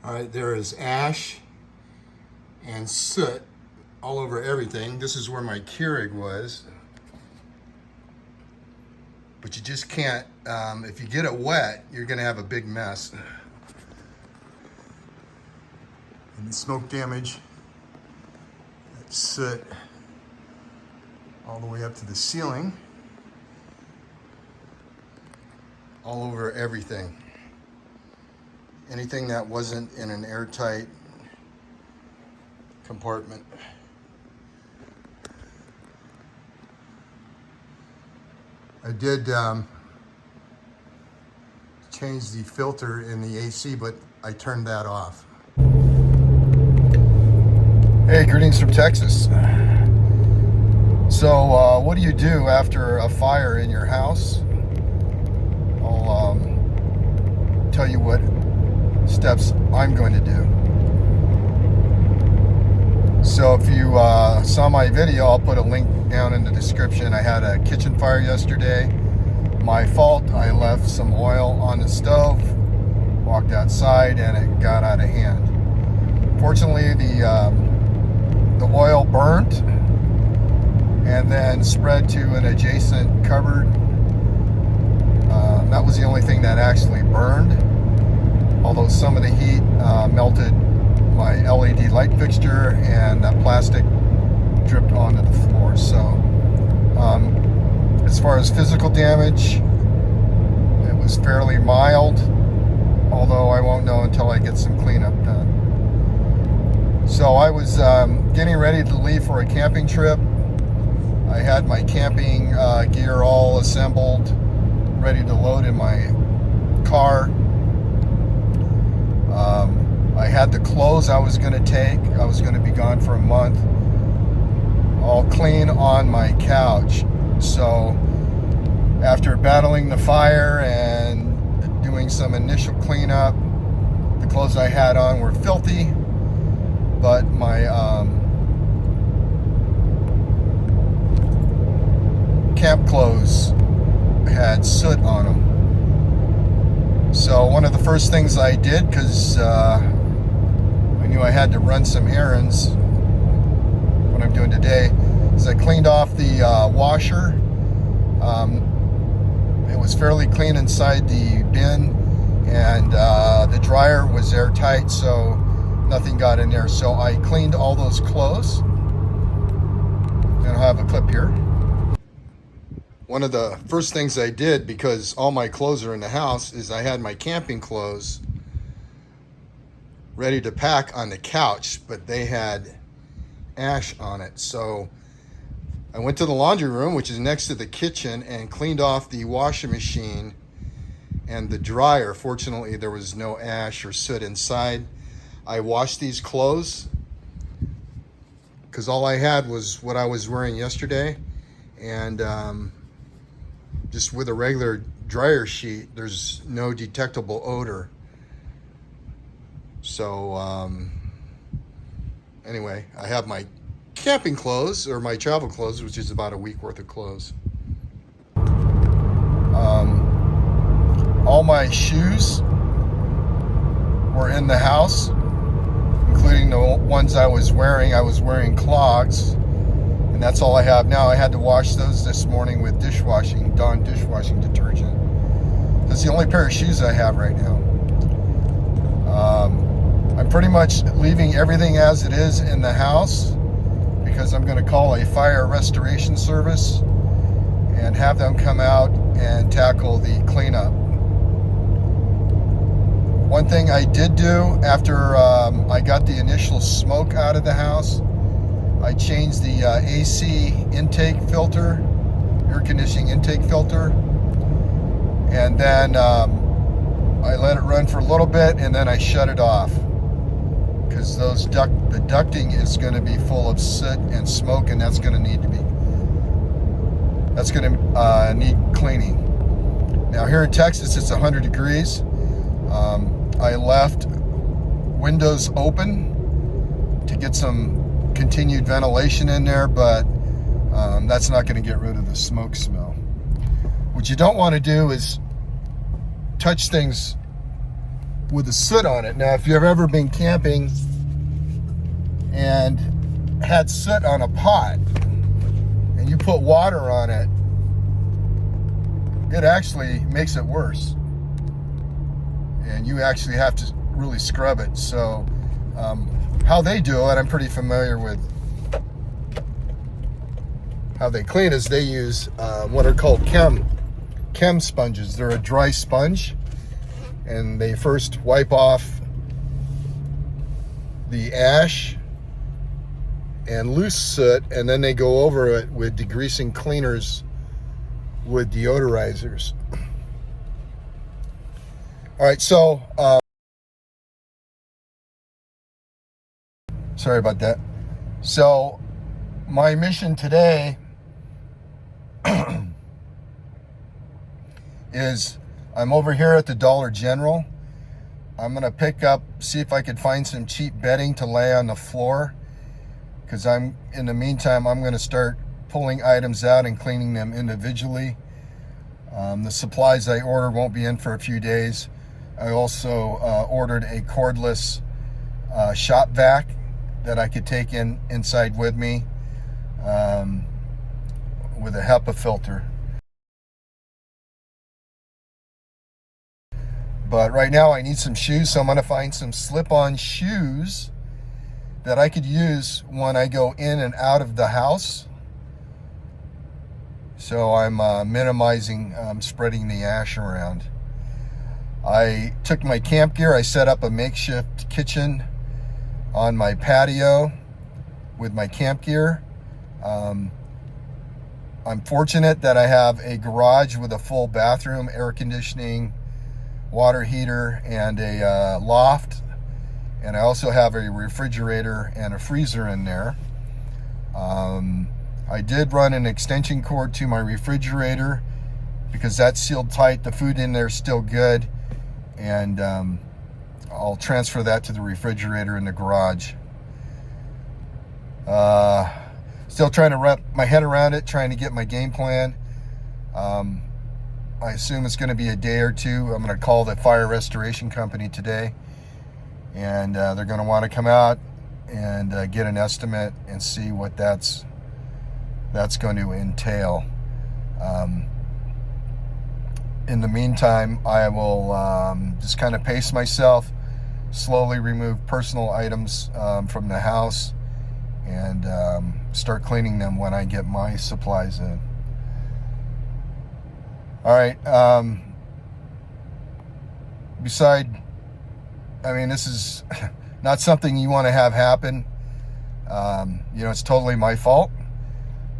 All right, there is ash and soot all over everything. This is where my Keurig was. But you just can't, if you get it wet, you're gonna have a big mess. And the smoke damage, that soot all the way up to the ceiling, all over everything. Anything that wasn't in an airtight compartment. I did change the filter in the AC, but I turned that off. Hey, greetings from Texas. So what do you do after a fire in your house? I'll tell you what steps I'm going to do. So if you saw my video, I'll put a link down in the description. I had a kitchen fire yesterday. My fault, I left some oil on the stove, walked outside, and it got out of hand. Fortunately, the oil burnt and then spread to an adjacent cupboard. That was the only thing that actually burned, although some of the heat melted my LED light fixture and that plastic dripped onto the floor. So as far as physical damage, it was fairly mild, although I won't know until I get some cleanup done. So I was getting ready to leave for a camping trip. I had my camping gear all assembled, ready to load in my car. I had the clothes I was going to take. I was going to be gone for a month, all clean on my couch. So after battling the fire and doing some initial cleanup, the clothes I had on were filthy, but my camp clothes had soot on them. So one of the first things I did, because I knew I had to run some errands, what I'm doing today, is I cleaned off the washer. It was fairly clean inside the bin, and the dryer was airtight, so nothing got in there. So I cleaned all those clothes, and I'll have a clip here. One of the first things I did, because all my clothes are in the house, is I had my camping clothes ready to pack on the couch, but they had ash on it. So I went to the laundry room, which is next to the kitchen, and cleaned off the washing machine and the dryer. Fortunately, there was no ash or soot inside. I washed these clothes because all I had was what I was wearing yesterday, and just with a regular dryer sheet, there's no detectable odor. So anyway, I have my camping clothes, or my travel clothes, which is about a week worth of clothes. All my shoes were in the house, including the ones I was wearing. I was wearing clogs, and that's all I have now. I had to wash those this morning with Dawn dishwashing detergent. That's the only pair of shoes I have right now. I'm pretty much leaving everything as it is in the house, because I'm going to call a fire restoration service and have them come out and tackle the cleanup. One thing I did do after I got the initial smoke out of the house, I changed the AC intake filter, air conditioning intake filter, and then I let it run for a little bit, and then I shut it off, because the ducting is going to be full of soot and smoke, and that's going to need cleaning. Now here in Texas, it's 100 degrees. I left windows open to get some continued ventilation in there, but that's not going to get rid of the smoke smell. What you don't want to do is touch things with the soot on it. Now, if you've ever been camping and had soot on a pot and you put water on it, it actually makes it worse. And you actually have to really scrub it. So how they do it, I'm pretty familiar with. How they clean is they use what are called chem sponges. They're a dry sponge, and they first wipe off the ash and loose soot, and then they go over it with degreasing cleaners with deodorizers. All right, so sorry about that. So my mission today is I'm over here at the Dollar General. I'm gonna see if I could find some cheap bedding to lay on the floor, because in the meantime, I'm gonna start pulling items out and cleaning them individually. The supplies I ordered won't be in for a few days. I also ordered a cordless shop vac that I could take inside with me with a HEPA filter. But right now I need some shoes, so I'm going to find some slip-on shoes that I could use when I go in and out of the house. So I'm minimizing spreading the ash around. I took my camp gear. I set up a makeshift kitchen on my patio with my camp gear. I'm fortunate that I have a garage with a full bathroom, air conditioning, water heater, and a loft. And I also have a refrigerator and a freezer in there. I did run an extension cord to my refrigerator because that's sealed tight. The food in there is still good. And I'll transfer that to the refrigerator in the garage. Still trying to wrap my head around it, trying to get my game plan. I assume it's going to be a day or two. I'm going to call the fire restoration company today, and they're going to want to come out and get an estimate and see what that's going to entail. In the meantime, I will just kind of pace myself, slowly remove personal items from the house, and start cleaning them when I get my supplies in. All right. This is not something you want to have happen. It's totally my fault.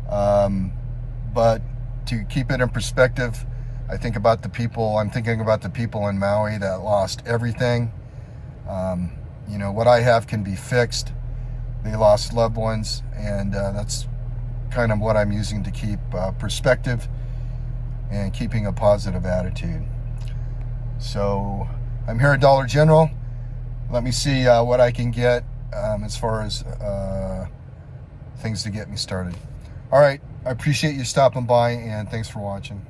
But to keep it in perspective, I'm thinking about the people in Maui that lost everything. What I have can be fixed. They lost loved ones, and that's kind of what I'm using to keep perspective and keeping a positive attitude. So I'm here at Dollar General. Let me see what I can get as far as things to get me started. All right, I appreciate you stopping by, and thanks for watching.